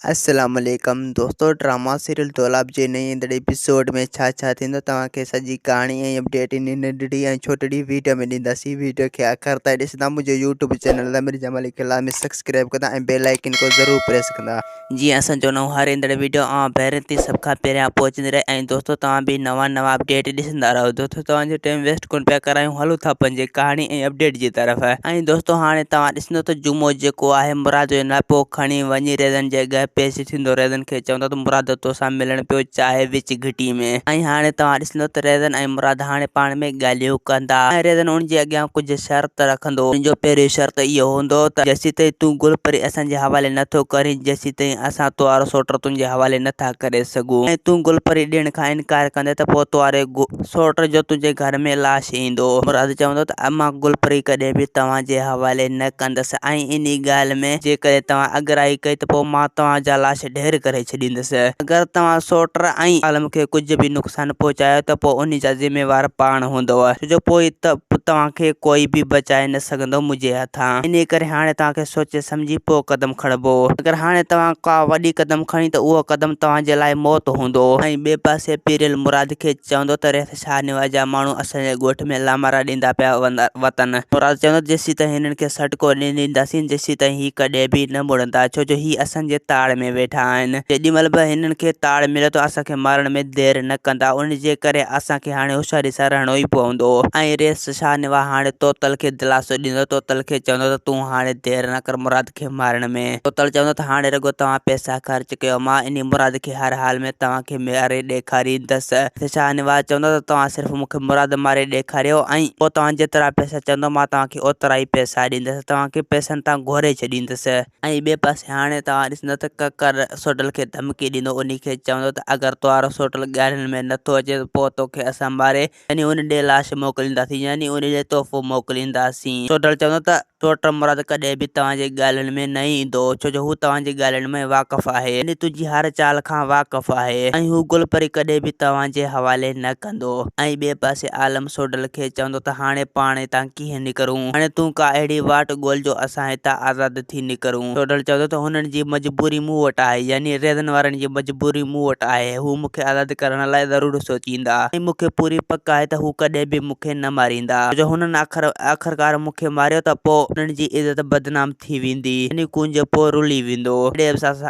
अस्सलामुअलैकुम दोस्तों, drama serial तौलाब जे नई ईंदड़ एपिसोड में छा थींदो तव्हांखे सॼी कहाणी ऐं अपडेट इन नंढड़ी ऐं छोटड़ी वीडियो में ॾींदासीं। वीडियो खे आख़िर ताईं ॾिसंदा, मुंहिंजो यूट्यूब चैनल अमीर जमाल ख़िला में सब्सक्राइब कंदा ऐं बेल आइकन को ज़रूरु प्रेस कंदा जीअं असांजो नओं हर ईंदड़ वीडियो पहिरियों ते सभ खां पहिरियां पहुचंदी रहे। ऐं दोस्तों तव्हां बि नवां अपडेट ॾिसंदा रहो। दोस्तों तव्हांजो टाइम वेस्ट कोन पिया करायूं, हलूं था पंहिंजे कहाणी ऐं अपडेट जी तरफ़। ऐं दोस्तों हाणे तव्हां ॾिसंदो त जुमो जेको आहे मुराद जो नापो खणी वञी रेज़न जे अॻियां पेश थींदो। रेज़न खे चवंदो त मुराद तोसां मिलण पियो चाहे विच घिटी में। ऐं हाणे तव्हां ॾिसंदो त रेज़न ऐं मुराद हाणे पाण में ॻाल्हियूं कंदा ऐं रेज़न उन जे अॻियां कुझु शर्त रखंदो। उनजो पहिरियों शर्त इहो हूंदो त जेसीं ताईं तूं गुलपरी असांजे हवाले नथो करी, जेसीं ताईं असां तुंहिंजो सोट तुंहिंजे हवाले नथा करे सघूं। ऐं तूं गुलपरी ॾियण खां इनकार कंदे त पोइ तुंहिंजे सोट जो तुंहिंजे घर में लाश ईंदो। मुराद चवंदो त मां गुलपरी कॾहिं बि तव्हांजे हवाले न कंदसि ऐं इन ॻाल्हि में जेकॾहिं तव्हां अगराई कई त पोइ मां तव्हांजा लाश ढेर करे छॾींदुसि। अगरि तव्हां सोट ऐं आलम खे कुझु बि नुक़सानु पहुचायो त पोइ उन जा ज़िम्मेवार पाण हूंदव, छो पोइ तव्हांखे कोई बि बचाए न सघंदो मुंहिंजे हथां। इन करे हाणे तव्हांखे सोचे सम्झी पोइ कदम खणबो। अगरि हाणे तव्हां का वॾी कदम खणी त उहो कदम तव्हांजे लाइ मौत हूंदो। ऐं ॿिए पासे पीरियल मुराद खे चवंदो त रेत शाहनवाज जा माण्हू असांजे ॻोठ में लामारा ॾींदा पिया वतन। मुराद चवंदो जेसीं ताईं हिननि खे सटको न ॾींदासीं जेसीं ताईं ही कॾहिं बि न मुड़ंदा, छो जो ही असांजे ताड़ में वेठा आहिनि। जेॾी महिल बि हिननि खे ताड़ मिले थो असांखे मारण में देरि न कंदा। उन जे करे असांखे हाणे होशियारी सां रहणो ई पवंदो। ऐं रेस शाहनवाज हाणे तोतल खे दिलासो ॾींदो। तोतल खे चवंदो त तूं हाणे देरि न कर मुराद खे मारण में। तोतल चवंदो त हाणे रुॻो तव्हां पैसा ख़र्च कयो, मां इन मुराद खे हर हाल में तव्हांखे मारे ॾेखारींदसि। शाहनवाज चवंदो त तव्हां सिर्फ़ु मूंखे मुराद मारे ॾेखारियो ऐं पोइ तव्हां जेतिरा पैसा चवंदो मां तव्हांखे ओतिरा ई पैसा ॾींदसि, तव्हांखे पैसनि तां घुरे छॾींदसि। ऐं ॿिए पासे हाणे तव्हां ॾिसंदो त ककर सोटल खे धमकी ॾींदो। उन खे चवंदो त अगरि तुंहिंजो सोटल ॻाल्हियुनि में नथो अचे त पोइ तोखे असां मारे यानी उन ॾे लाश मोकिलींदासीं, यानी उन ॾे तोहफ़ो मोकिलींदासीं। सोटल चवंदो त सोट मुराद कॾहिं बि तव्हांजे ॻाल्हियुनि में न ईंदो, छो जो हू तव्हांजी ॻाल्हियुनि में वाक़फ़ आहे, यानी तुंहिंजी हर चाल खां वाक़फ़ आहे। ऐं हू गुलपरी कॾहिं बि तव्हांजे हवाले न कंदो। ऐं ॿिए पासे आलम सोडल खे चवंदो त हाणे पाण हितां कीअं निकरूं, हाणे तूं का अहिड़ी वाट ॻोल्हिजो असां हितां आज़ाद थी निकरूं। सोडल चवंदो त हुननि जी मजबूरी मूं वटि आहे, यानी रेज़न वारनि जी मजबूरी मूं वटि आहे। हू मूंखे आज़ाद करण लाइ ज़रूरु सोचींदा ऐं मूंखे पूरी पक आहे त हू कॾहिं बि मूंखे न मारींदा, छो जो हुननि आख़िरकार मूंखे मारियो त पोइ हुननि जी इज़त बदनाम थी वेंदी, यानी कुंज पोइ रुली वेंदो। अहिड़े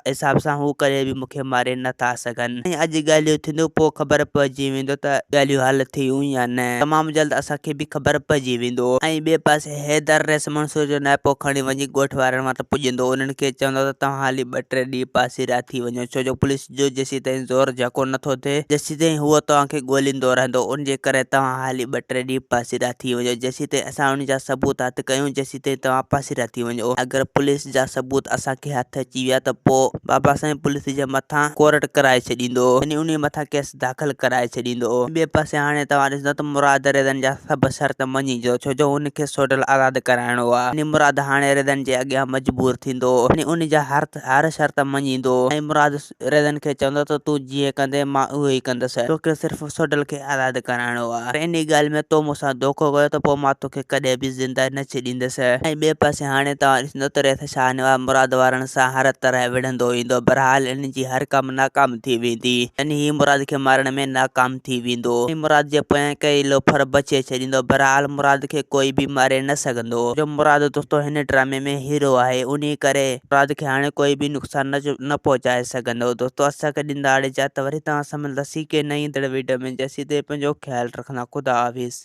हिसाब सां हू कॾहिं बि मूंखे मारे नथा सघनि। ऐं अॼु ॻाल्हियूं थींदियूं पोइ ख़बर पइजी वेंदो त ॻाल्हियूं हल थियूं या न। तमामु जल्द असांखे बि ख़बर पइजी वेंदो। ऐं ॿिए पासे हैदर रेस मंसूर जो नाइपो खणी वञी ॻोठ वारनि वटि पुॼंदो। उन्हनि खे चवंदो त तव्हां हाली 2-3 ॾींहं पासीरा थी वञो, छो जो पुलिस जो जेसीं ताईं ज़ोर झको नथो थिए जेसीं ताईं हूअ तव्हांखे ॻोल्हींदो रहंदो। उन जे करे तव्हां हाली 2-3 ॾींहं पासीरा थी वञो, जेसीं ताईं असां उन जा सबूत हथु कयूं जेसीं ताईं तव्हां पासीरा थी वञो। अगरि पुलिस जा सबूत असांखे हथु अची विया त पोइ बाबा साईं पुलिस जे मथां कोर्ट कराए छॾींदो, यानी उन मथां केस दाख़िल कराए छॾींदो। ॿिए पासे हाणे तव्हां ॾिसंदो त मुराद रेज़न जा सभु शर्त मञीजो, छो जो हुनखे सोडल आज़ाद कराइणो आहे। यानी मुराद हाणे रेज़न जे अॻियां मजबूर थींदो, यानी उन जा हर शर्त मञींदो। ऐं मुराद रेज़न खे चवंदो त तूं जीअं कंदे मां उहो ई कंदुसि, तोखे सिर्फ़ु सोडल खे आज़ाद कराइणो आहे। इन ॻाल्हि में तो मूंसां धोखो कयो त पोइ मां तोखे कॾहिं बि ज़िंदा न छॾींदुसि। ऐं ॿिए पासे हाणे तव्हां ॾिसंदो त रेत शाहनवाज मुराद वारनि सां हर तरह विढ़ंदो ईंदो। बहरहाल इन जी हर कम नाकाम थी वेंदी, यानी ही मुराद खे मारण में नाकाम थी वेंदो। मुराद जे पोयां कई लोफर बचे छॾींदो। बहरहाल मुराद खे कोई बि मारे न सघंदो, जो मुराद दोस्तों हिन ड्रामे में हीरो आहे। उन करे मुराद खे हाणे कोई बि नुक़सान न पहुचाए सघंदो। दोस्तों असांखे ॾींदा हाणे इजाज़त, वरी तव्हां सां मिलंदासीं के नई ईंदड़ वीडियो में। जेसीं ताईं पंहिंजो ख़्यालु रखंदा। ख़ुदा हाफ़िज़।